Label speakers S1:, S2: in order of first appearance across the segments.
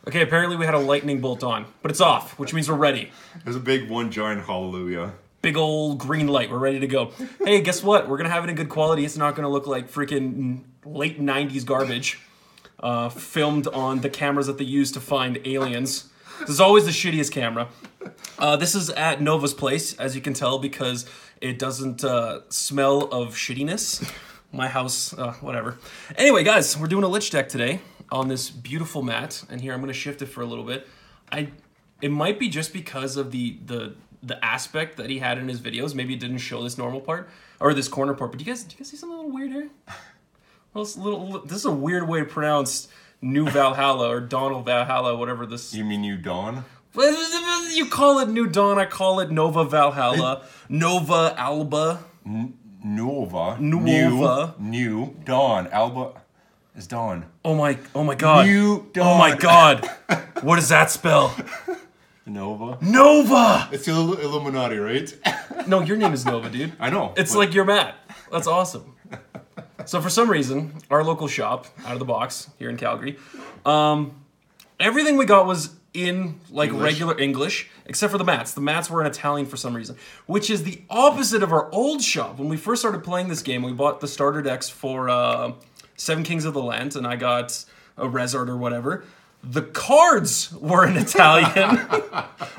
S1: Okay, apparently we had a lightning bolt on, but it's off, which means we're ready.
S2: There's a big one giant hallelujah.
S1: Big old green light. We're ready to go. Hey, guess what? We're going to have it in good quality. It's not going to look like freaking late 90s garbage filmed on the cameras that they use to find aliens. This is always the shittiest camera. This is at Nova's place, as you can tell, because it doesn't smell of shittiness. My house, whatever. Anyway, guys, we're doing a Lich deck today on this beautiful mat, and here I'm going to shift it for a little bit. It might be just because of the aspect that he had in his videos. Maybe it didn't show this normal part or this corner part. But do you guys see something a little weird here? Well, this is a weird way to pronounce New Valhalla or Donald Valhalla, whatever this.
S2: You mean New Dawn?
S1: You call it New Dawn. I call it Nova Valhalla, Nova Alba.
S2: Nova. New Dawn. Alba is Dawn.
S1: Oh my God.
S2: New Dawn.
S1: Oh my God. What does that spell?
S2: Nova.
S1: Nova!
S2: It's the Illuminati, right?
S1: No, your name is Nova, dude.
S2: I know.
S1: It's like your Matt. That's awesome. So for some reason, our local shop, out of the box, here in Calgary, everything we got was in like regular English, except for the mats. The mats were in Italian for some reason, which is the opposite of our old shop. When we first started playing this game, we bought the starter decks for Seven Kings of the Land, and I got a Resort or whatever. The cards were in Italian,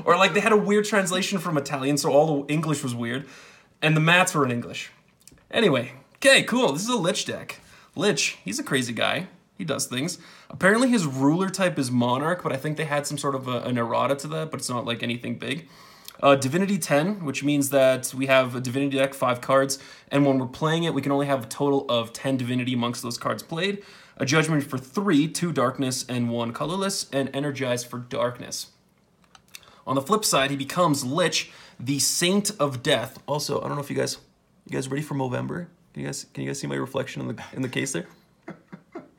S1: or like they had a weird translation from Italian, so all the English was weird, and the mats were in English. Anyway, okay, cool. This is a Lich deck. Lich, he's a crazy guy. He does things. Apparently his ruler type is Monarch, but I think they had some sort of an errata to that, but it's not like anything big. Divinity 10, which means that we have a Divinity deck, 5 cards, and when we're playing it, we can only have a total of 10 Divinity amongst those cards played. A Judgment for 3, 2 Darkness, and 1 Colorless, and Energize for Darkness. On the flip side, he becomes Lich, the Saint of Death. Also, I don't know if you guys ready for Movember? Can you guys see my reflection in the case there?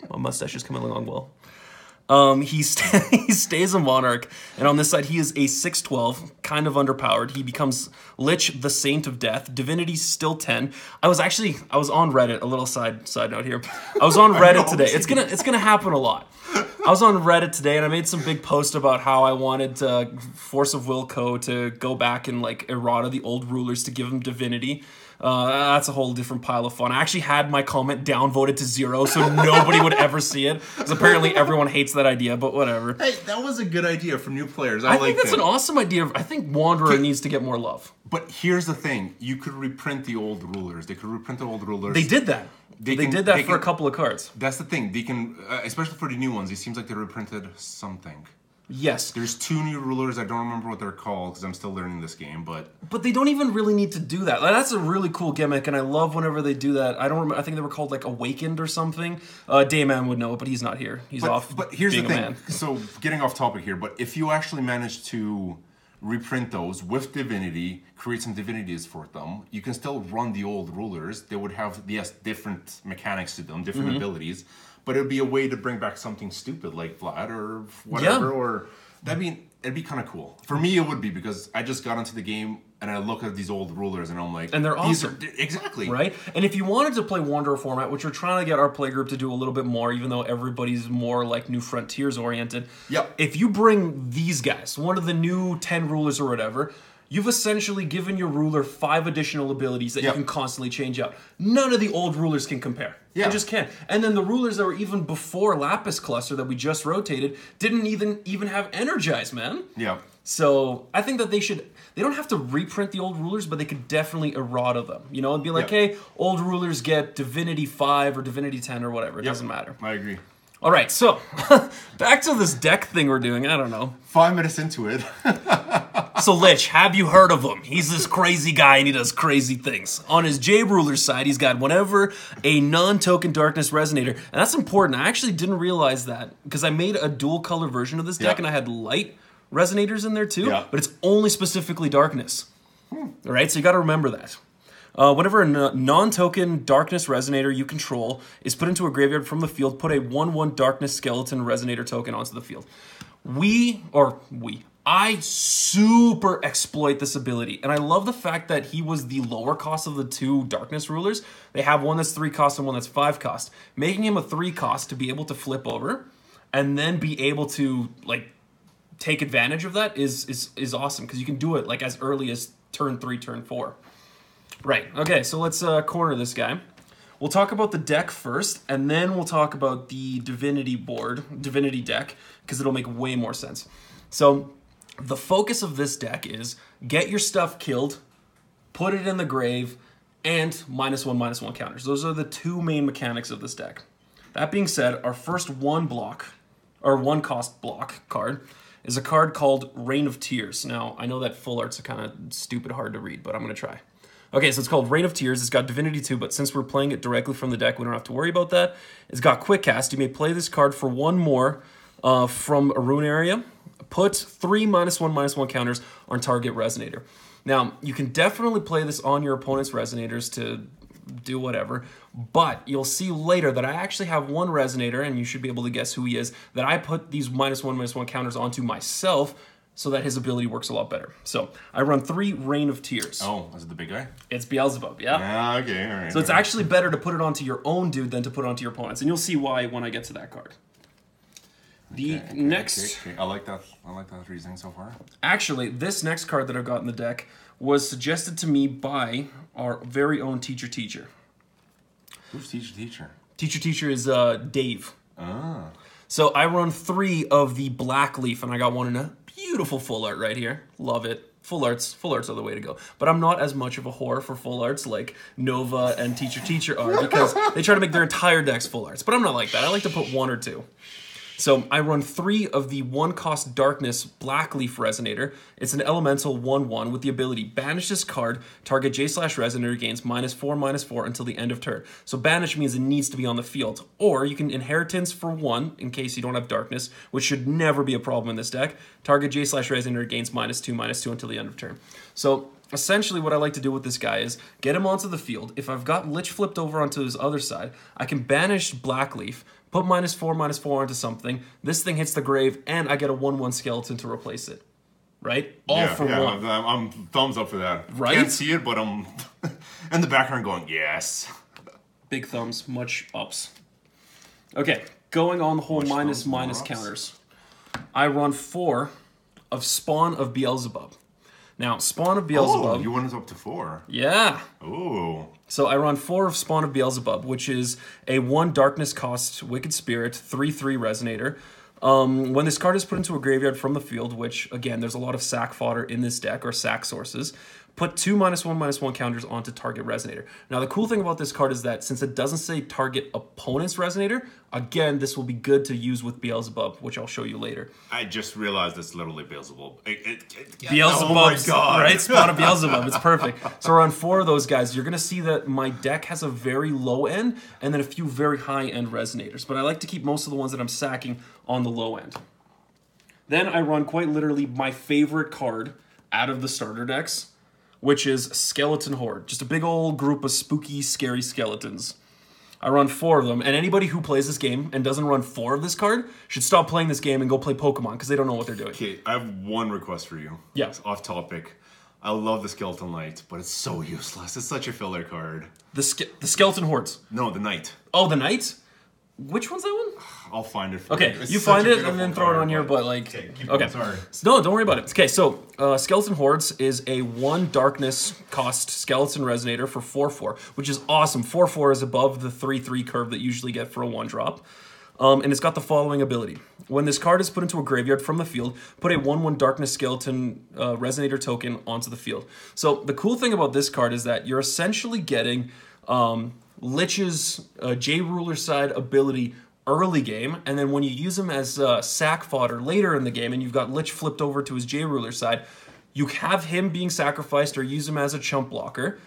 S1: My mustache is coming along well. He stays a Monarch, and on this side he is a 6/12, kind of underpowered. He becomes Lich, the Saint of Death. Divinity's still 10. I was on Reddit. A little side note here. I was on Reddit today. It's gonna happen a lot. I was on Reddit today, and I made some big post about how I wanted Force of Will Co. to go back and like errata the old rulers to give them Divinity. That's a whole different pile of fun. I actually had my comment downvoted to 0 so nobody would ever see it, because apparently everyone hates that idea, but whatever.
S2: Hey, that was a good idea for new players.
S1: I think that's an awesome idea. I think Wanderer needs to get more love.
S2: But here's the thing. You could reprint the old rulers. They could reprint the old rulers.
S1: They did that. They did that for a couple of cards.
S2: That's the thing. They can, especially for the new ones, it seems like they reprinted something.
S1: Yes.
S2: There's 2 new rulers. I don't remember what they're called because I'm still learning this game, but
S1: they don't even really need to do that. Like, that's a really cool gimmick, and I love whenever they do that. I don't remember. I think they were called like Awakened or something. Dayman would know it, but he's not here. He's off.
S2: But here's the
S1: being
S2: thing.
S1: A man.
S2: So getting off topic here, but if you actually manage to reprint those with Divinity, create some Divinities for them, you can still run the old rulers. They would have, yes, different mechanics to them, different abilities, but it would be a way to bring back something stupid like Vlad or whatever, or I mean, it'd be kind of cool. For me, it would be, because I just got into the game and I look at these old rulers and I'm like,
S1: and they're awesome.
S2: Exactly.
S1: Right? And if you wanted to play Wanderer format, which we're trying to get our playgroup to do a little bit more, even though everybody's more like New Frontiers oriented.
S2: Yep.
S1: If you bring these guys, one of the new 10 rulers or whatever, you've essentially given your ruler 5 additional abilities that you can constantly change out. None of the old rulers can compare.
S2: Yeah.
S1: They just can't. And then the rulers that were even before Lapis Cluster that we just rotated didn't even have Energize, man.
S2: Yeah.
S1: So I think that they don't have to reprint the old rulers, but they could definitely errata them. You know, and be like, hey, old rulers get Divinity 5 or Divinity 10 or whatever. It doesn't matter.
S2: I agree.
S1: All right, so back to this deck thing we're doing. I don't know.
S2: 5 minutes into it.
S1: So Lich, have you heard of him? He's this crazy guy and he does crazy things. On his J Ruler side, he's got whenever a non-token Darkness Resonator. And that's important. I actually didn't realize that because I made a dual color version of this deck and I had light Resonators in there too, but it's only specifically Darkness. All right, so you got to remember that. Whenever a non-token Darkness Resonator you control is put into a graveyard from the field, put a 1/1 Darkness Skeleton Resonator token onto the field. I super exploit this ability, and I love the fact that he was the lower cost of the 2 Darkness Rulers. They have one that's 3 cost and one that's 5 cost, making him a 3 cost to be able to flip over. and then be able to like take advantage of that is awesome, because you can do it like as early as turn 3, turn 4. Right. Okay, so let's corner this guy. We'll talk about the deck first, and then we'll talk about the Divinity deck, because it'll make way more sense. So the focus of this deck is get your stuff killed, put it in the grave, and -1/-1 counters. Those are the two main mechanics of this deck. That being said, our first one cost block card is a card called Reign of Tears. Now, I know that full art's kind of stupid hard to read, but I'm going to try. Okay, so it's called Reign of Tears. It's got Divinity 2, but since we're playing it directly from the deck, we don't have to worry about that. It's got Quick Cast. You may play this card for one more from a rune area. Put 3 -1/-1 counters on target Resonator. Now, you can definitely play this on your opponent's Resonators to do whatever, but you'll see later that I actually have one Resonator, and you should be able to guess who he is, that I put these -1/-1 counters onto myself so that his ability works a lot better. So I run 3 Reign of Tears.
S2: Oh, is it the big guy?
S1: It's Beelzebub, yeah.
S2: Yeah, okay, all right.
S1: So it's actually better to put it onto your own dude than to put it onto your opponent's, and you'll see why when I get to that card. The next...
S2: Okay. I like that reasoning so far.
S1: Actually, this next card that I've got in the deck was suggested to me by our very own Teacher.
S2: Who's Teacher?
S1: Teacher is Dave.
S2: Ah.
S1: So I run 3 of the Black Leaf, and I got one in a beautiful full art right here. Love it. Full arts are the way to go. But I'm not as much of a whore for full arts like Nova and Teacher are, because they try to make their entire decks full arts. But I'm not like that. I like to put 1 or 2. So I run 3 of the 1-cost Darkness Black Leaf Resonator. It's an elemental 1/1 with the ability banish this card, target J/Resonator gains -4/-4 until the end of turn. So banish means it needs to be on the field. Or you can inheritance for 1 in case you don't have Darkness, which should never be a problem in this deck. Target J/Resonator gains -2/-2 until the end of turn. So essentially what I like to do with this guy is get him onto the field. If I've got Lich flipped over onto his other side, I can banish Black Leaf, put -4/-4 onto something, this thing hits the grave, and I get a 1/1 skeleton to replace it. Right? All for 1.
S2: I'm thumbs up for that.
S1: Right?
S2: Can't see it, but I'm in the background going, yes.
S1: Big thumbs, much ups. Okay, going on the whole minus
S2: ups.
S1: counters. I run 4 of Spawn of Beelzebub. Now, Spawn of Beelzebub...
S2: Oh, you went up to 4.
S1: Yeah.
S2: Ooh.
S1: So I run 4 of Spawn of Beelzebub, which is a 1 Darkness cost Wicked Spirit, 3/3 Resonator. When this card is put into a graveyard from the field, which, again, there's a lot of sack fodder in this deck, or sack sources, put 2 -1/-1 counters onto target Resonator. Now, the cool thing about this card is that since it doesn't say target opponent's Resonator, again, this will be good to use with Beelzebub, which I'll show you later.
S2: I just realized it's literally Beelzebub.
S1: Beelzebub,
S2: oh my God.
S1: Right? Spawn of Beelzebub, it's perfect. So around 4 of those guys, you're going to see that my deck has a very low end and then a few very high end Resonators. But I like to keep most of the ones that I'm sacking on the low end. Then I run quite literally my favorite card out of the starter decks, which is Skeleton Horde. Just a big old group of spooky, scary skeletons. I run 4 of them, and anybody who plays this game and doesn't run 4 of this card should stop playing this game and go play Pokemon, because they don't know what they're doing.
S2: Okay, I have one request for you.
S1: Yeah.
S2: It's off topic. I love the Skeleton Knight, but it's so useless. It's such a filler card.
S1: The Skeleton Hordes.
S2: No, the Knight.
S1: Oh, the Knight? Which one's that one?
S2: I'll find it for
S1: Okay,
S2: you. It's
S1: you
S2: such
S1: find
S2: a
S1: it
S2: beautiful
S1: and then throw it
S2: card,
S1: on your
S2: but-
S1: butt, like...
S2: Okay, keep
S1: Okay.
S2: going, sorry.
S1: No, don't worry about it. Okay, so Skeleton Hordes is a 1 Darkness cost Skeleton Resonator for 4/4, which is awesome. 4/4 is above the 3/3 curve that you usually get for a 1-drop. And it's got the following ability. When this card is put into a graveyard from the field, put a 1/1 Darkness Skeleton Resonator token onto the field. So the cool thing about this card is that you're essentially getting Lich's J-Ruler side ability early game, and then when you use him as sack fodder later in the game, and you've got Lich flipped over to his J-Ruler side, you have him being sacrificed or use him as a chump blocker,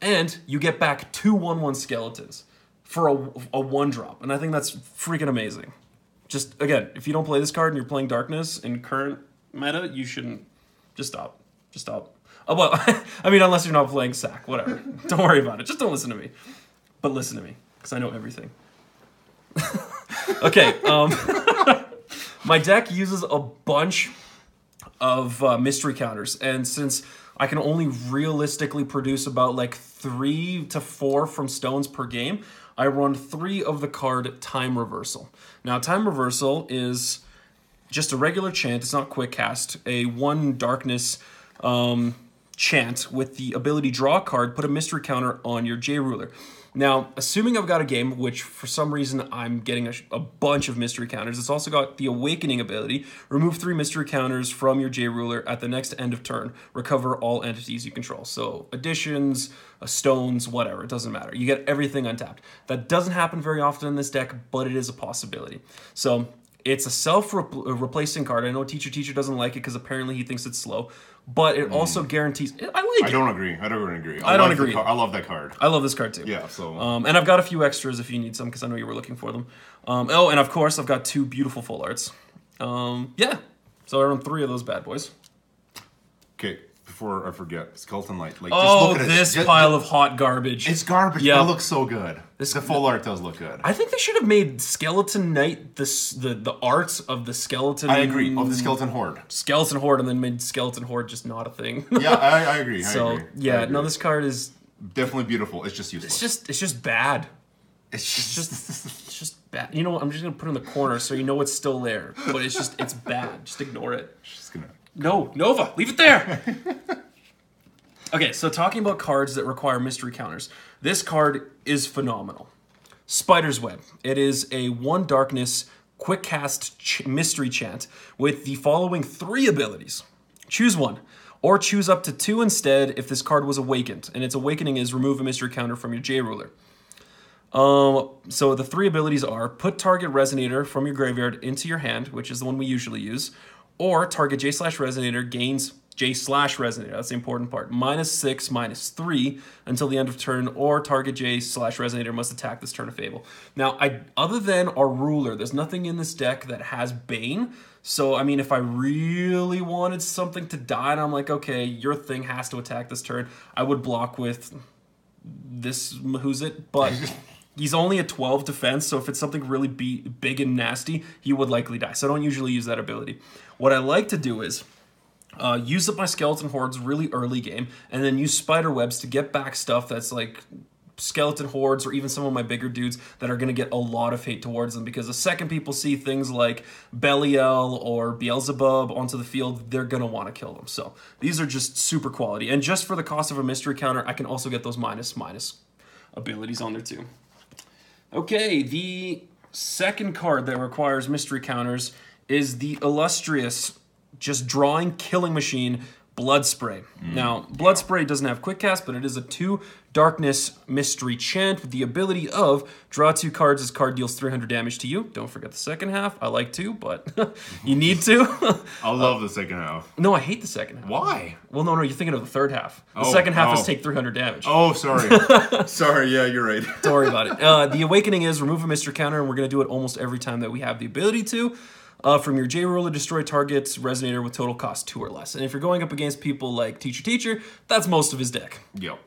S1: and you get back 2 1/1 skeletons for a 1-drop, and I think that's freaking amazing. Just, again, if you don't play this card and you're playing Darkness in current meta, you shouldn't. Just stop. Just stop. Oh, well, I mean, unless you're not playing sack, whatever. Don't worry about it. Just don't listen to me. But listen to me, because I know everything. Okay, my deck uses a bunch of mystery counters, and since I can only realistically produce about like 3 to 4 from stones per game, I run 3 of the card Time Reversal. Now, Time Reversal is just a regular chant. It's not quick cast. A 1 darkness chant with the ability draw a card, put a mystery counter on your J ruler. Now, assuming I've got a game, which for some reason I'm getting a bunch of mystery counters, it's also got the Awakening ability. Remove 3 mystery counters from your J ruler at the next end of turn. Recover all entities you control. So additions, stones, whatever, it doesn't matter. You get everything untapped. That doesn't happen very often in this deck, but it is a possibility. So it's a self-replacing card. I know Teacher doesn't like it because apparently he thinks it's slow, but it also guarantees... I like it.
S2: I don't agree. I don't agree.
S1: I don't agree.
S2: I love that card.
S1: I love this card too.
S2: Yeah, so...
S1: and I've got a few extras if you need some, because I know you were looking for them. Oh, and of course, I've got 2 beautiful full arts. Yeah, so I run 3 of those bad boys.
S2: Okay, before I forget, Skeleton Light. Like,
S1: Oh,
S2: just look at
S1: this
S2: it.
S1: pile of hot garbage.
S2: It's garbage,
S1: Yeah.
S2: but it looks so good. The full art does look good.
S1: I think they should have made Skeleton Knight the art of the Skeleton...
S2: I agree, of the Skeleton Horde.
S1: Skeleton Horde, and then made Skeleton Horde just not a thing.
S2: Yeah, I agree.
S1: So, yeah, no, this card is...
S2: Definitely beautiful. It's just useless.
S1: It's just bad.
S2: It's
S1: just bad. You know what? I'm just gonna put it in the corner so you know it's still there. But it's bad. Just ignore it.
S2: Just gonna...
S1: No, Nova, leave it there. Okay, so talking about cards that require mystery counters, this card is phenomenal. Spider's Web. It is a 1 darkness quick cast mystery chant with the following 3 abilities. Choose 1, or choose up to 2 instead if this card was awakened, and its awakening is remove a mystery counter from your J ruler. So the 3 abilities are put target Resonator from your graveyard into your hand, which is the one we usually use, or target J/Resonator gains J/Resonator, that's the important part, -6, -3 until the end of turn, or target J/Resonator must attack this turn of Fable. Now, other than our ruler, there's nothing in this deck that has Bane, so I mean, if I really wanted something to die, and I'm like, okay, your thing has to attack this turn, I would block with this who's it, but he's only a 12 defense, so if it's something really big and nasty, he would likely die, so I don't usually use that ability. What I like to do is use up my Skeleton Hordes really early game, and then use Spider Webs to get back stuff that's like Skeleton Hordes, or even some of my bigger dudes that are going to get a lot of hate towards them, because the second people see things like Belial or Beelzebub onto the field, they're going to want to kill them. So these are just super quality, and just for the cost of a mystery counter, I can also get those minus abilities on there too. Okay, the second card that requires mystery counters is the illustrious, just drawing killing machine, Blood Spray. Now, Blood Spray doesn't have quick cast, but it is a 2 darkness mystery chant with the ability of draw 2 cards as card deals 300 damage to you. Don't forget the second half. I like to, but you need to.
S2: I love the second half.
S1: No, I hate the second half.
S2: Why?
S1: Well, no, you're thinking of the third half. The second half is take 300 damage.
S2: Oh, sorry. Sorry, yeah, you're right.
S1: Don't worry about it. The awakening is remove a mystery counter, and we're going to do it almost every time that we have the ability to. From your J ruler, destroy target's Resonator with total cost 2 or less. And if you're going up against people like Teacher, that's most of his deck.
S2: Yep.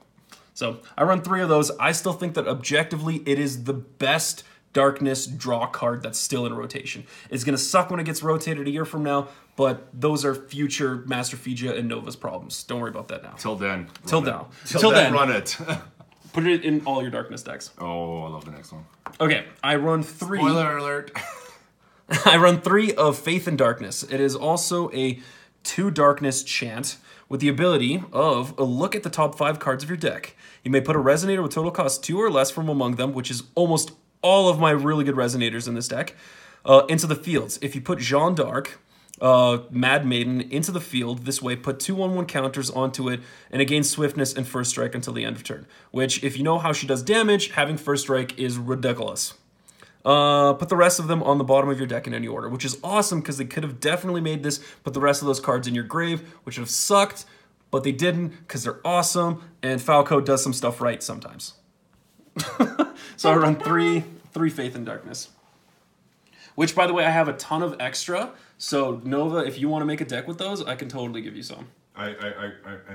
S1: So I run 3 of those. I still think that objectively it is the best darkness draw card that's still in rotation. It's going to suck when it gets rotated a year from now, but those are future Masterfeja and Nova's problems. Don't worry about that now.
S2: Till then.
S1: Till now.
S2: Till then, run it.
S1: Put it in all your darkness decks.
S2: Oh, I love the next one.
S1: Okay, I run 3.
S2: Spoiler alert.
S1: I run 3 of Faith in Darkness. It is also a 2 darkness chant with the ability of look at the top 5 cards of your deck. You may put a Resonator with total cost 2 or less from among them, which is almost all of my really good Resonators in this deck, into the fields. If you put Jeanne d'Arc, Mad Maiden into the field this way, put 2/1/1 counters onto it, and it gains swiftness and first strike until the end of turn. Which, if you know how she does damage, having first strike is ridiculous. Put the rest of them on the bottom of your deck in any order, which is awesome because they could have definitely made this, put the rest of those cards in your grave, which would have sucked, but they didn't because they're awesome, and Falco does some stuff right sometimes. So I run 3 Faith in Darkness. Which, by the way, I have a ton of extra, so Nova, if you want to make a deck with those, I can totally give you some.
S2: I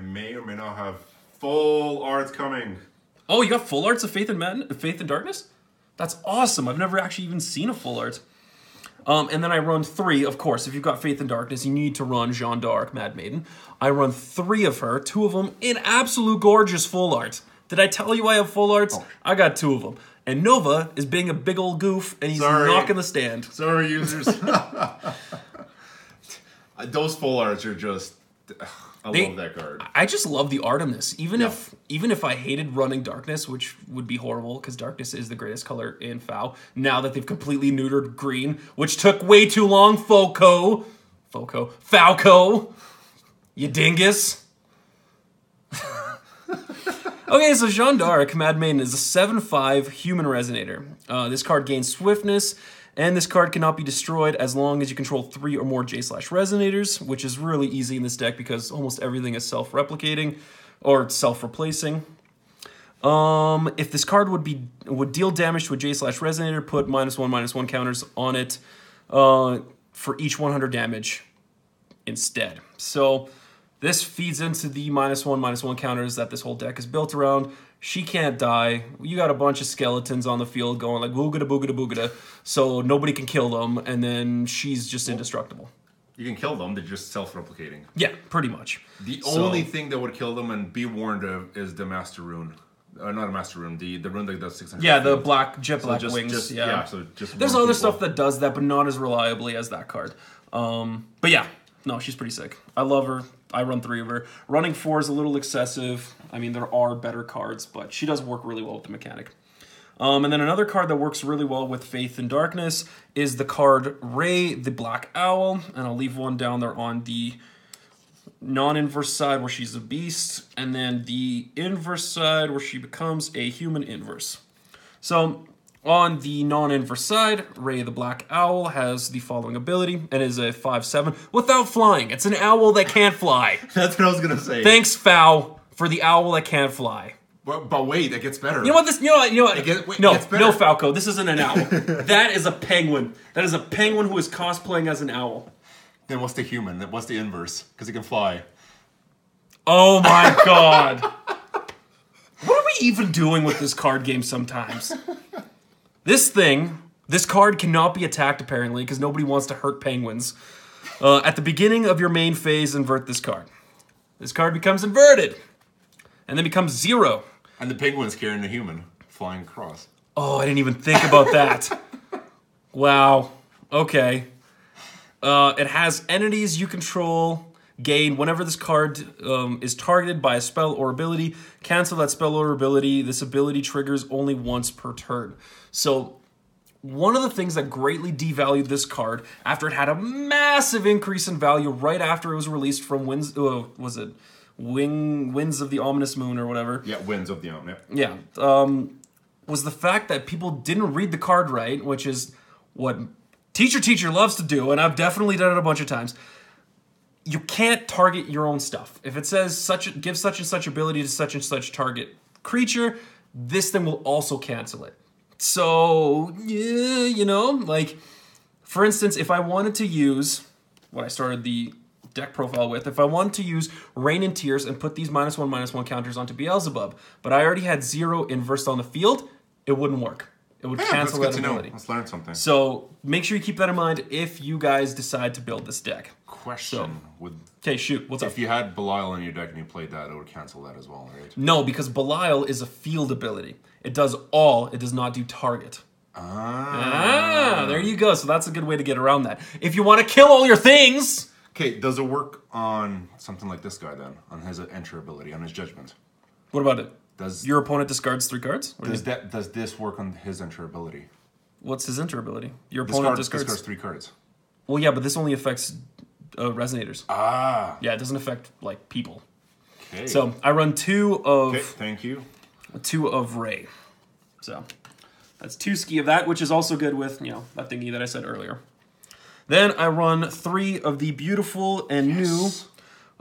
S2: may or may not have full arts coming.
S1: Oh, you got full arts of Faith in Darkness? That's awesome. I've never actually even seen a full art. And then I run 3, of course. If you've got Faith in Darkness, you need to run Jeanne d'Arc, Mad Maiden. I run 3 of her, 2 of them in absolute gorgeous full art. Did I tell you I have full arts? Oh. I got 2 of them. And Nova is being a big old goof, and he's not going to stand.
S2: Sorry, users. Those full arts are just... I love that card.
S1: I just love the art in this. Even if I hated running Darkness, which would be horrible, because Darkness is the greatest color in FAO, now that they've completely neutered green, which took way too long, Falco, you dingus. Okay, so Jeanne d'Arc, Mad Maiden, is a 7/5 human resonator. This card gains swiftness, and this card cannot be destroyed as long as you control 3 or more J/Resonators, which is really easy in this deck because almost everything is self-replicating or self-replacing. If this card would deal damage to a J/Resonator, put -1/-1 counters on it for each 100 damage instead. So this feeds into the -1/-1 counters that this whole deck is built around. She can't die. You got a bunch of skeletons on the field going like boogada boogada boogada, so nobody can kill them, and then she's just indestructible.
S2: You can kill them, they're just self-replicating.
S1: Yeah, pretty much.
S2: The only thing that would kill them, and be warned of, is the Master Rune. Not a Master Rune, the rune that does 600.
S1: Yeah, the jet black wings.
S2: So just
S1: there's other stuff that does that, but not as reliably as that card. But yeah, no, she's pretty sick. I love her. I run 3 of her. Running 4 is a little excessive. I mean, there are better cards, but she does work really well with the mechanic. And then another card that works really well with Faith in Darkness is the card Ray, the Black Owl. And I'll leave one down there on the non-inverse side where she's a beast, and then the inverse side where she becomes a human inverse. So on the non-inverse side, Ray the Black Owl has the following ability, and is a 5/7 without flying. It's an owl that can't fly.
S2: That's what I was gonna say.
S1: Thanks, FAO, for the owl that can't fly.
S2: But wait, it gets better.
S1: You know what?
S2: It gets better.
S1: No, Falco. This isn't an owl. That is a penguin. That is a penguin who is cosplaying as an owl.
S2: Then what's the human? What's the inverse? Because it can fly.
S1: Oh my god. What are we even doing with this card game sometimes? This card cannot be attacked apparently because nobody wants to hurt penguins. At the beginning of your main phase, invert this card. This card becomes inverted. And then becomes 0.
S2: And the penguin's carrying the human, flying across.
S1: Oh, I didn't even think about that. Wow. Okay. It has entities you control gain whenever this card is targeted by a spell or ability. Cancel that spell or ability. This ability triggers only once per turn. So one of the things that greatly devalued this card after it had a massive increase in value right after it was released from Winds of the Ominous Moon or whatever.
S2: Yeah, Winds of the Ominous.
S1: Yeah. Was the fact that people didn't read the card right, which is what Teacher loves to do, and I've definitely done it a bunch of times. You can't target your own stuff. If it says give such and such ability to such and such target creature, this thing will also cancel it. So, yeah, you know, like, for instance, if I wanted to use what I started the deck profile with, if I wanted to use Rain and Tears and put these -1/-1 counters onto Beelzebub, but I already had 0 inversed on the field, it wouldn't work. It would cancel that ability.
S2: Let's learn something.
S1: So make sure you keep that in mind if you guys decide to build this deck.
S2: Question.
S1: Okay, shoot. What's up?
S2: If you had Belial in your deck and you played that, it would cancel that as well, right?
S1: No, because Belial is a field ability. It does all. It does not do target. There you go. So that's a good way to get around that. If you want to kill all your things...
S2: Okay, does it work on something like this guy then? On his enter ability, on his judgment?
S1: What about it? Does your opponent discards 3 cards?
S2: Does this work on his enter ability?
S1: What's his enter ability? Your opponent discards
S2: 3 cards.
S1: Well, yeah, but this only affects resonators.
S2: Ah.
S1: Yeah, it doesn't affect like people.
S2: Okay.
S1: So I run 2 of.
S2: Okay, thank you.
S1: 2 of Ray. So that's 2 ski of that, which is also good with that thingy that I said earlier. Then I run 3 of the beautiful and new.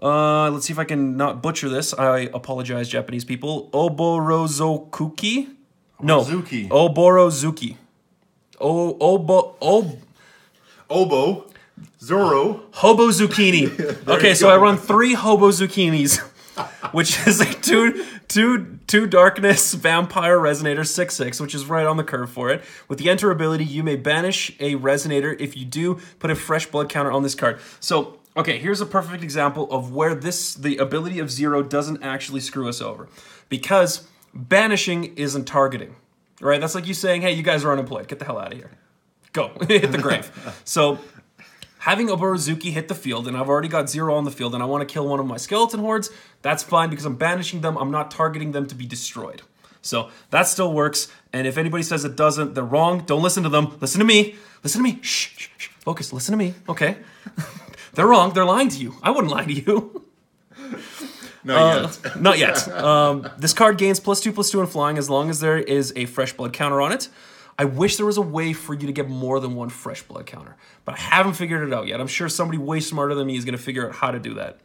S1: Let's see if I can not butcher this. I apologize, Japanese people. Oborozuki? No. Oborozuki.
S2: Obo. Zoro.
S1: Hobo Zucchini. Okay, so I run 3 Hobo Zucchinis, which is a two darkness vampire resonator 6/6, which is right on the curve for it. With the enter ability, you may banish a resonator. If you do, put a fresh blood counter on this card. So, okay, here's a perfect example of where the ability of 0 doesn't actually screw us over. Because banishing isn't targeting. right? That's like you saying, hey, you guys are unemployed. Get the hell out of here. Go. Hit the grave. So having Oborozuki hit the field, and I've already got 0 on the field, and I want to kill one of my skeleton hordes, that's fine because I'm banishing them. I'm not targeting them to be destroyed. So that still works. And if anybody says it doesn't, they're wrong. Don't listen to them. Listen to me. Listen to me. Shh, shh, shh. Focus. Listen to me. Okay. They're wrong. They're lying to you. I wouldn't lie to you.
S2: Not yet.
S1: Not yet. This card gains +2/+2 in flying as long as there is a fresh blood counter on it. I wish there was a way for you to get more than 1 fresh blood counter, but I haven't figured it out yet. I'm sure somebody way smarter than me is going to figure out how to do that.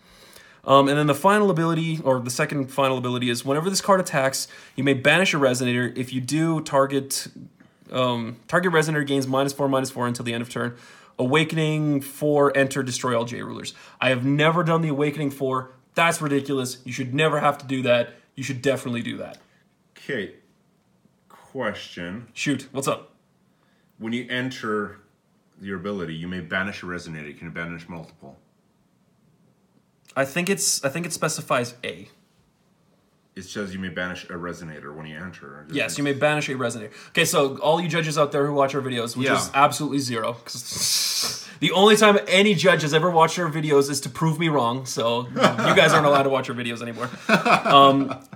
S1: And then the final ability, or the second final ability, is whenever this card attacks, you may banish a Resonator. If you do, target Resonator gains -4/-4 until the end of turn. Awakening 4, enter, destroy all J rulers. I have never done the Awakening 4. That's ridiculous. You should never have to do that. You should definitely do that.
S2: Okay. Question.
S1: Shoot, what's up?
S2: When you enter your ability, you may banish a Resonator. Can you banish multiple?
S1: I think it specifies A.
S2: It says you may banish a Resonator when you enter.
S1: Yes, you may banish a Resonator. Okay, so all you judges out there who watch our videos, which is absolutely 0, 'cause the only time any judge has ever watched our videos is to prove me wrong, so you guys aren't allowed to watch our videos anymore.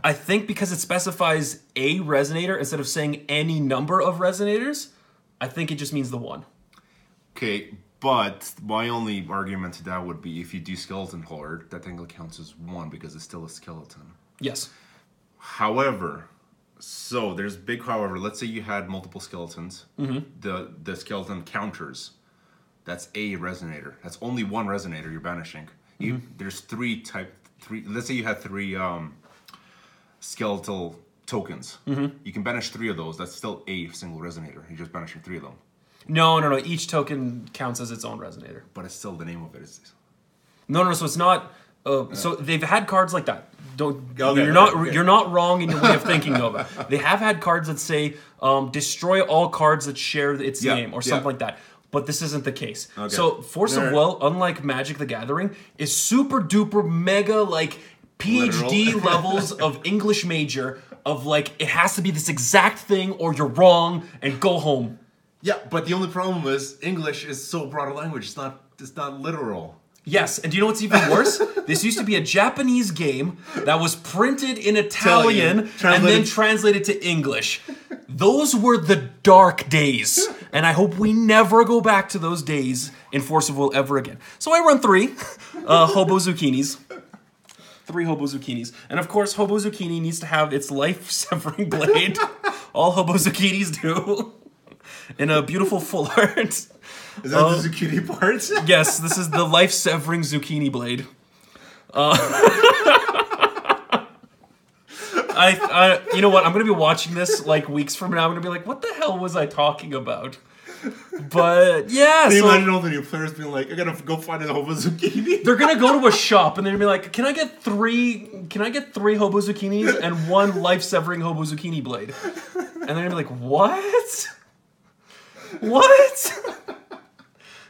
S1: I think because it specifies a Resonator instead of saying any number of Resonators, I think it just means the 1.
S2: Okay, but my only argument to that would be if you do Skeleton Horde, that technically counts as 1 because it's still a skeleton.
S1: Yes.
S2: However, so there's big however. Let's say you had multiple skeletons. The skeleton counters. That's a Resonator. That's only 1 Resonator you're banishing. There's 3. Let's say you had 3 skeletal tokens. You can banish 3 of those. That's still a single Resonator. You're just banishing 3 of them.
S1: No. Each token counts as its own Resonator.
S2: But it's still the name of it.
S1: No. So it's not. So they've had cards like that.
S2: Okay.
S1: You're not wrong in your way of thinking, Nova. They have had cards that say destroy all cards that share its name or something like that. But this isn't the case. Okay. So Force of Will, unlike Magic the Gathering, is super duper mega like PhD levels of English major of like it has to be this exact thing or you're wrong and go home.
S2: Yeah, but the only problem is English is so broad a language. It's not literal.
S1: Yes, and do you know what's even worse? This used to be a Japanese game that was printed in Italian and then translated to English. Those were the dark days, and I hope we never go back to those days in Force of Will ever again. So I run 3 Hobo Zucchinis. 3 Hobo Zucchinis. And of course, Hobo Zucchini needs to have its life-severing blade. All Hobo Zucchinis do. In a beautiful full art.
S2: Is that the zucchini part?
S1: Yes, this is the life-severing zucchini blade. You know what? I'm gonna be watching this like weeks from now. I'm gonna be like, "What the hell was I talking about?" But yeah,
S2: Can you imagine all the new players being like, "I gotta go find a Hobo Zucchini."
S1: They're gonna go to a shop and they're gonna be like, "Can I get 3 Hobo Zucchinis and 1 life-severing Hobo Zucchini blade?" And they're gonna be like, "What? What?"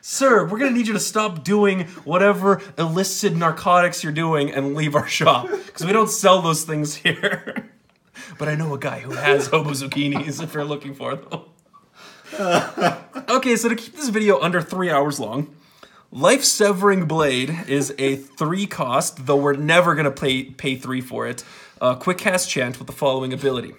S1: Sir, we're gonna need you to stop doing whatever illicit narcotics you're doing and leave our shop. Because we don't sell those things here. But I know a guy who has Hobo Zucchinis if you're looking for them. Okay, so to keep this video under 3 hours long, Life-Severing Blade is a 3 cost, though we're never gonna pay 3 for it. Quick cast chant with the following ability.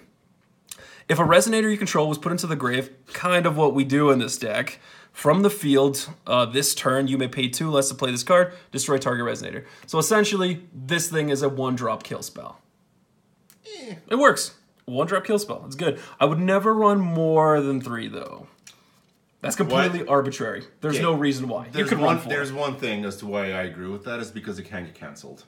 S1: If a Resonator you control was put into the grave, kind of what we do in this deck, from the field, this turn, you may pay 2 less to play this card, destroy target Resonator. So essentially, this thing is a 1-drop kill spell. It works. 1-drop kill spell. It's good. I would never run more than 3, though. That's completely arbitrary. There's no reason why. You could run 4.
S2: There's one thing as to why I agree with that is because it can get cancelled.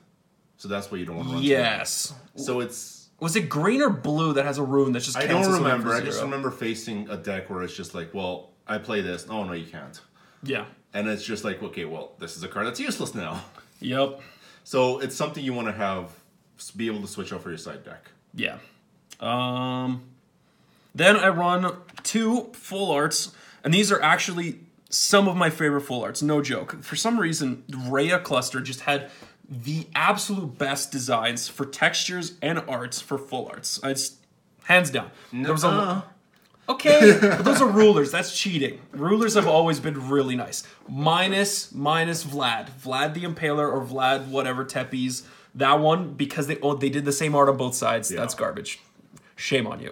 S2: So that's why you don't want to run 2.
S1: Yes.
S2: So it's...
S1: Was it green or blue that has a rune that just cancels?
S2: I don't remember. I just remember facing a deck where it's just like, well, I play this. Oh, no, you can't.
S1: Yeah.
S2: And it's just like, okay, well, this is a card that's useless now.
S1: Yep.
S2: So it's something you want to have, be able to switch out for your side deck.
S1: Yeah. Then I run 2 full arts, and these are actually some of my favorite full arts, no joke. For some reason, Rhea Cluster just had the absolute best designs for textures and arts for full arts. It's hands down. There was Okay, but those are rulers. That's cheating. Rulers have always been really nice. Minus Vlad. Vlad the Impaler or Vlad whatever, Tepes. That one, because they did the same art on both sides. Yeah. That's garbage. Shame on you.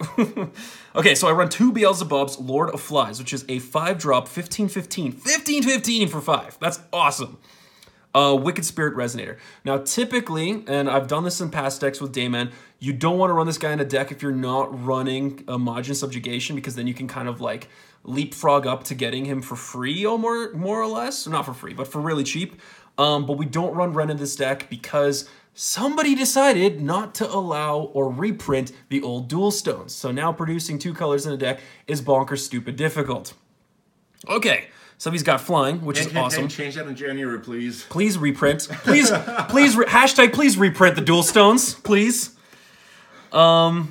S1: Okay, so I run 2 Beelzebubs, Lord of Flies, which is a 5-drop, 15-15. 15-15 for 5. That's awesome. Wicked Spirit Resonator. Now, typically, and I've done this in past decks with Dayman, you don't want to run this guy in a deck if you're not running Homogeneous Subjugation, because then you can kind of like leapfrog up to getting him for free, or more or less. Not for free, but for really cheap. But we don't run Ren in this deck because somebody decided not to allow or reprint the old dual stones. So now producing 2 colors in a deck is bonkers stupid difficult. Okay. So he's got flying, which is awesome.
S2: Change that in January, please.
S1: Please reprint. Please, hashtag please reprint the dual stones, please. So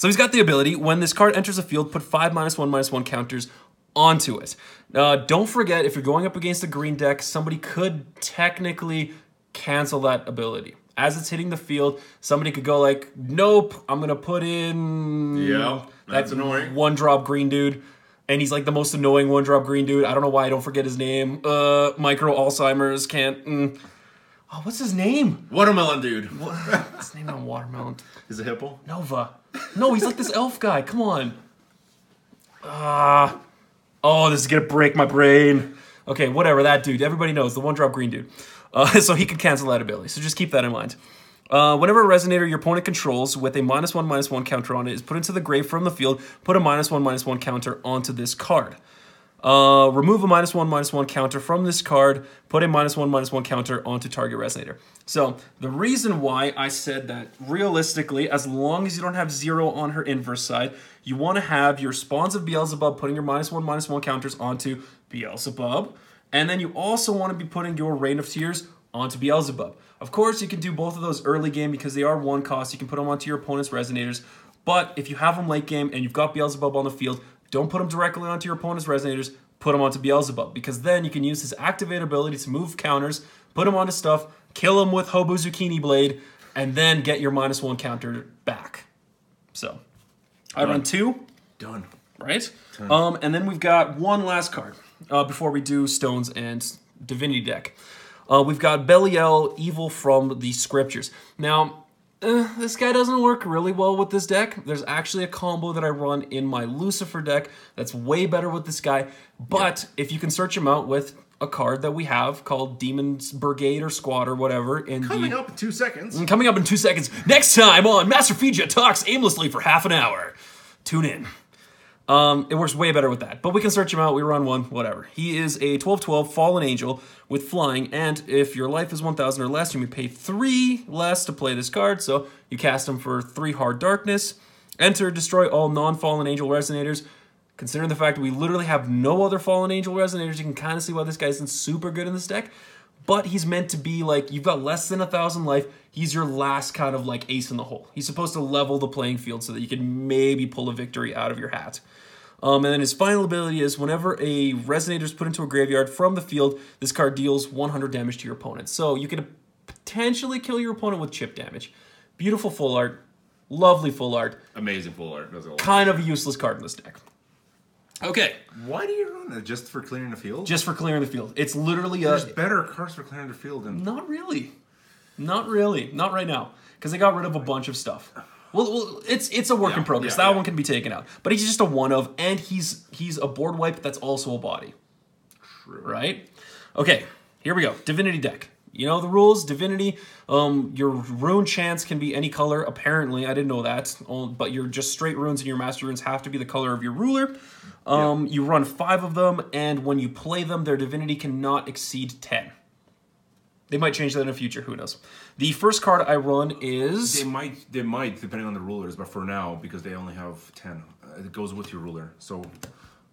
S1: he's got the ability, when this card enters the field, put 5 -1/-1 counters onto it. Don't forget, if you're going up against a green deck, somebody could technically cancel that ability. As it's hitting the field, somebody could go like, nope, I'm going to put in...
S2: Yeah, that's annoying.
S1: 1-drop green dude. And he's like the most annoying 1-drop green dude. I don't know why I don't forget his name. Micro Alzheimer's can't... Oh, what's his name?
S2: Watermelon dude.
S1: What's his name on Watermelon?
S2: Is it Hippo?
S1: Nova. No, he's like this elf guy. Come on. Oh, this is going to break my brain. Okay, whatever, that dude. Everybody knows, the 1-drop green dude. So he could cancel that ability. So just keep that in mind. Whenever a Resonator your opponent controls with a -1/-1 counter on it is put into the grave from the field, put a -1/-1 counter onto this card. Remove a -1/-1 counter from this card, put a -1/-1 counter onto target Resonator. So the reason why I said that, realistically, as long as you don't have 0 on her inverse side, you want to have your Spawns of Beelzebub putting your -1/-1 counters onto Beelzebub, and then you also want to be putting your Rain of Tears onto Beelzebub. Of course, you can do both of those early game because they are 1 cost. You can put them onto your opponent's Resonators. But if you have them late game and you've got Beelzebub on the field, don't put them directly onto your opponent's Resonators. Put them onto Beelzebub, because then you can use his activate ability to move counters, put him onto stuff, kill him with Hobo Zucchini Blade, and then get your -1 counter back. So, I run 2.
S2: Done.
S1: Right? Done. And then we've got one last card before we do Stones and Divinity deck. We've got Belial, Evil from the Scriptures. Now, this guy doesn't work really well with this deck. There's actually a combo that I run in my Lucifer deck that's way better with this guy. But if you can search him out with a card that we have called Demon's Brigade or Squad or whatever.
S2: Coming up in 2 seconds.
S1: Coming up in 2 seconds. Next time on Masterfeja Talks Aimlessly for half an hour. Tune in. It works way better with that. But we can search him out. We run 1, whatever. He is a 12/12 Fallen Angel with flying. And if your life is 1,000 or less, you may pay 3 less to play this card. So you cast him for 3 Hard Darkness. Enter, destroy all non-Fallen Angel Resonators. Considering the fact that we literally have no other Fallen Angel Resonators, you can kind of see why this guy isn't super good in this deck. But he's meant to be like, you've got less than 1,000 life. He's your last kind of like ace in the hole. He's supposed to level the playing field so that you can maybe pull a victory out of your hat. And then his final ability is whenever a Resonator is put into a graveyard from the field, this card deals 100 damage to your opponent. So you can potentially kill your opponent with chip damage. Beautiful full art. Lovely full art.
S2: Amazing full art.
S1: Kind of a useless card in this deck. Okay.
S2: Why do you run it? Just for clearing the field?
S1: Just for clearing the field. It's literally
S2: There's better cards for clearing the field than...
S1: Not really. Not really. Not right now. Because they got rid of a bunch of stuff. Well, it's a work in progress. That one can be taken out. But he's just a one of, and he's a board wipe that's also a body.
S2: True.
S1: Right? Okay, here we go. Divinity deck. You know the rules, Divinity. Your rune chants can be any color, apparently. I didn't know that. But your just straight runes and your master runes have to be the color of your ruler. You run 5 of them, and when you play them, their Divinity cannot exceed 10. They might change that in the future, who knows. The first card I run is...
S2: They might, depending on the rulers, but for now, because they only have 10, it goes with your ruler, so...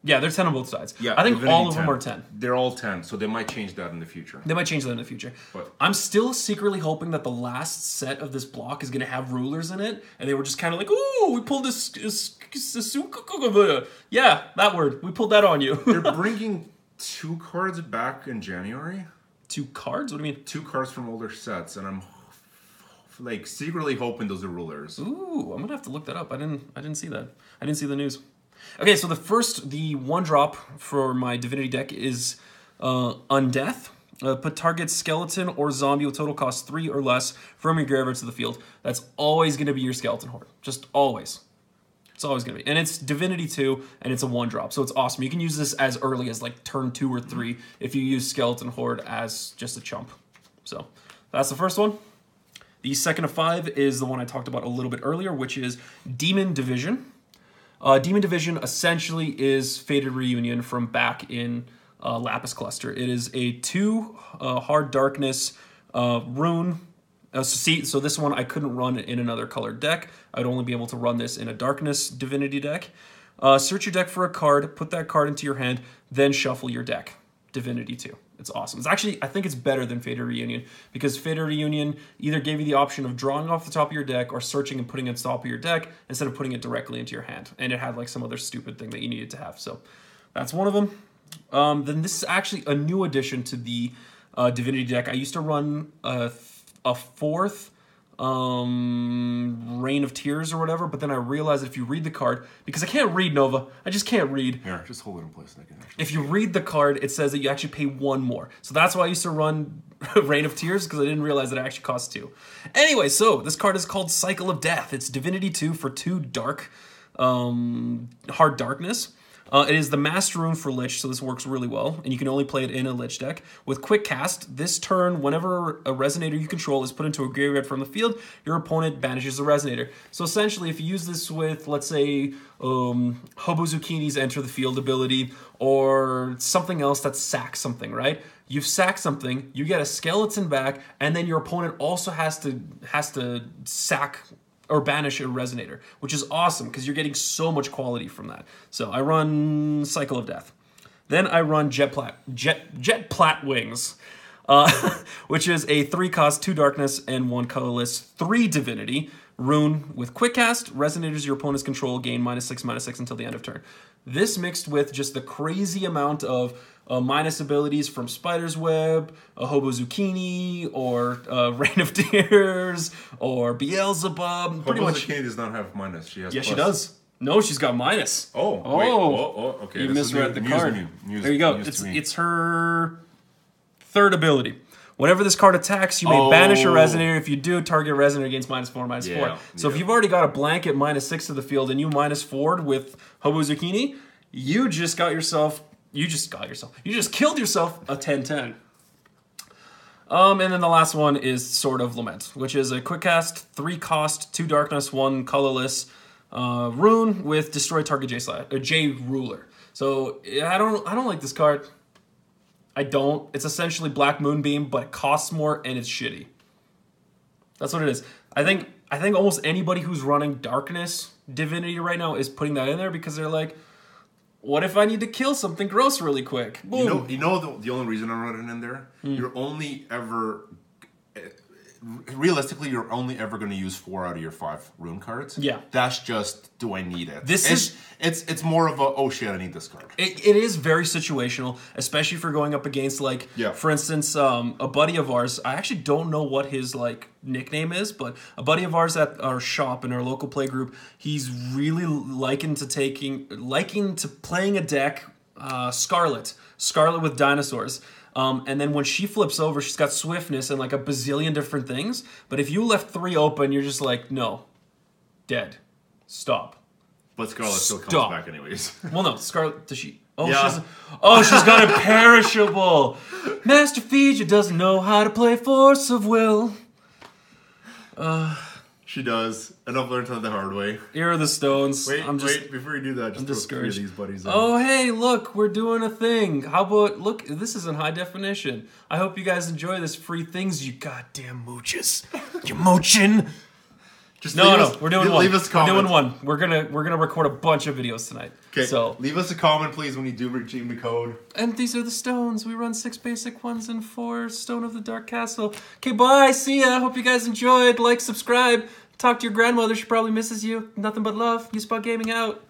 S1: Yeah, they're 10 on both sides.
S2: Yeah,
S1: I think
S2: Divinity
S1: all of them are 10.
S2: They're all 10, so they might change that in the future.
S1: They might change that in the future. But I'm still secretly hoping that the last set of this block is going to have rulers in it, and they were just kind of like, ooh, we pulled this... Yeah, that word. We pulled that on you.
S2: They're bringing 2 cards back in January.
S1: 2 cards? What do you mean?
S2: 2 cards from older sets, and I'm like secretly hoping those are rulers.
S1: Ooh, I'm gonna have to look that up. I didn't see that. I didn't see the news. Okay, so the one drop for my Divinity deck is Undeath. Put target skeleton or zombie with total cost 3 or less from your graveyard to the field. That's always going to be your skeleton horde. Just always. It's always going to be. And it's Divinity 2, and it's a one drop, so it's awesome. You can use this as early as like turn 2 or 3 if you use skeleton horde as just a chump. So that's the first one. The second of 5 is the one I talked about a little bit earlier, which is Demon Division. Demon Division essentially is Fated Reunion from back in Lapis Cluster. It is a 2 hard darkness rune. So this one I couldn't run in another colored deck. I'd only be able to run this in a darkness Divinity deck. Search your deck for a card, put that card into your hand, then shuffle your deck. Divinity 2. It's awesome. It's actually, I think it's better than Fated Reunion, because Fated Reunion either gave you the option of drawing off the top of your deck or searching and putting it on top of your deck instead of putting it directly into your hand. And it had like some other stupid thing that you needed to have. So that's one of them. Then this is actually a new addition to the Divinity deck. I used to run a 4th Reign of Tears or whatever, but then I realized if you read the card, because I can't read, Nova, I just can't read.
S2: Here, just hold it in place.
S1: If you read the card, it says that you actually pay 1 more. So that's why I used to run Reign of Tears, because I didn't realize that it actually costs 2. Anyway, so this card is called Cycle of Death. It's Divinity 2 for 2 dark, hard darkness. It is the Master Rune for Lich, so this works really well, and you can only play it in a Lich deck. With Quick Cast, this turn, whenever a Resonator you control is put into a graveyard from the field, your opponent banishes the Resonator. So essentially, if you use this with, let's say, Hobo Zucchini's Enter the Field ability, or something else that sacks something, right? You've sacked something, you get a skeleton back, and then your opponent also has to sack or banish a Resonator, which is awesome because you're getting so much quality from that. So I run Cycle of Death. Then I run Jet Plat Wings, which is a 3 cost, 2 darkness, and 1 colorless, 3 Divinity rune with Quick Cast. Resonators your opponent's control gain -6/-6 until the end of turn. This mixed with just the crazy amount of minus abilities from Spider's Web, Hobo Zucchini, or Reign of Tears, or Beelzebub.
S2: Hobo Zucchini does not have minus. She has
S1: yes,
S2: plus.
S1: she does. No, she's got minus.
S2: Oh, wait. Okay.
S1: You misread the card. There you go. It's her 3rd ability. Whenever this card attacks, you may banish a Resonator. If you do, target Resonator gains -4/-4. So if you've already got a blanket -6 to the field and you -4'd with Hobo Zucchini, you just killed yourself a 10/10. And then the last one is Sword of Lament, which is a quick cast, 3 cost, 2 darkness, 1 colorless rune with destroy target J ruler. So I don't like this card. I don't. It's essentially Black Moonbeam, but it costs more and it's shitty. That's what it is. I think almost anybody who's running Darkness Divinity right now is putting that in there because they're like, what if I need to kill something gross really quick? Boom.
S2: You know the only reason I'm running in there? You're only ever... Realistically, you're only ever going to use 4 out of your 5 rune cards. Yeah. That's just, do I need it? It's more of a, oh shit, I need this card.
S1: It is very situational, especially if you're going up against, like, for instance, a buddy of ours, I actually don't know what his, like, nickname is, but a buddy of ours at our shop, in our local play group, he's really liking to playing a deck, Scarlet with dinosaurs. And then when she flips over, she's got swiftness and like a bazillion different things. But if you left 3 open, you're just like, no, dead, stop.
S2: But Scarlet still comes back anyways.
S1: Well, no, Scarlet, does she? Oh, yeah. She's got a perishable. Masterfeja doesn't know how to play Force of Will.
S2: She does, and I've learned the hard way.
S1: Here are the stones.
S2: Wait, before you do that, just throw 3 of these buddies in.
S1: Oh, hey, look, we're doing a thing. How about, look, this is in high definition. I hope you guys enjoy this free things, you goddamn mooches. You mooching. We're doing one.
S2: Leave us a comment.
S1: We're doing one. We're gonna record a bunch of videos tonight.
S2: Okay,
S1: so
S2: leave us a comment, please, when you do redeem the code.
S1: And these are the stones. We run 6 basic ones and 4 Stone of the Dark Castle. Okay, bye. See ya. Hope you guys enjoyed. Like, subscribe. Talk to your grandmother. She probably misses you. Nothing but love. uSpotGaming out.